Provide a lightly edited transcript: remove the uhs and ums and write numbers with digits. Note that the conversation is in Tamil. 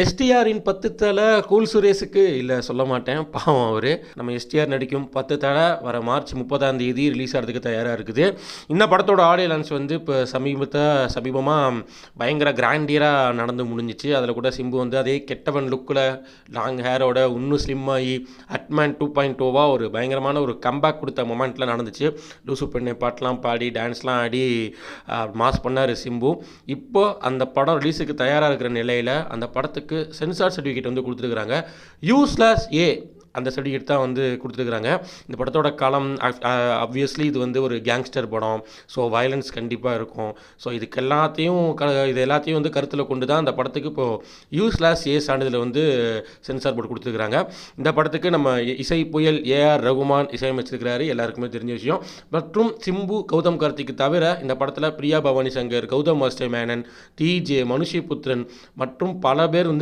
எஸ்டிஆரின் 10 தல கூல் சுரேஷுக்கு இல்ல சொல்ல மாட்டேன். பாவம் அவரு. நம்ம எஸ்டிஆர் நடிக்கும் 10 தல வர மார்ச் 30ஆம் தேதி ரிலீஸ் ஆறதுக்கு தயாரா இருக்குது. இந்த படத்தோட ஆடியோ லான்ச் வந்து இப்ப சமீபமா பயங்கர கிராண்டியரா நடந்து முடிஞ்சுச்சு. அதில கூட சிம்பு வந்து அதே கெட்டவன் லுக்ல லாங் ஹேரோட இன்னும் ஸ்லிம் ஆகி அட்மேன் 2.0வா ஒரு பயங்கரமான ஒரு கம்பேக் கொடுத்த மொமெண்ட்ல நடந்துச்சு. லூசு பெண்ணே பாட்டெலாம் பாடி டான்ஸ்லாம் ஆடி மாஸ் பண்ணாரு சிம்பு. இப்போ அந்த படம் ரிலீஸுக்கு தயாரா இருக்கிற நிலையில அந்த படத்துக்கு சென்சார் சர்டிஃபிகேட் வந்து கொடுத்துருக்காங்க. U/A அந்த சர்டிஃபிகேட் தான் வந்து கொடுத்துருக்குறாங்க. இந்த படத்தோட காலம் ஆப்வியஸ்லி இது வந்து ஒரு கேங்ஸ்டர் படம். ஸோ வயலன்ஸ் கண்டிப்பாக இருக்கும். ஸோ இது எல்லாத்தையும் வந்து கருத்தில் கொண்டு தான் அந்த படத்துக்கு இப்போது U/A சான்றிதழ் வந்து சென்சார் போர்டு கொடுத்துருக்குறாங்க. இந்த படத்துக்கு நம்ம இசை புயல் ஏஆர் ரகுமான் இசையமைச்சிருக்கிறாரு, எல்லாருக்குமே தெரிஞ்ச விஷயம். மற்றும் சிம்பு, கௌதம் கார்த்திக்கு தவிர இந்த படத்தில் பிரியா பவானி சங்கர், கௌதம் வாசுதேவ் மேனன், TJ, மனுஷி புத்திரன் மற்றும் பல பேர் வந்து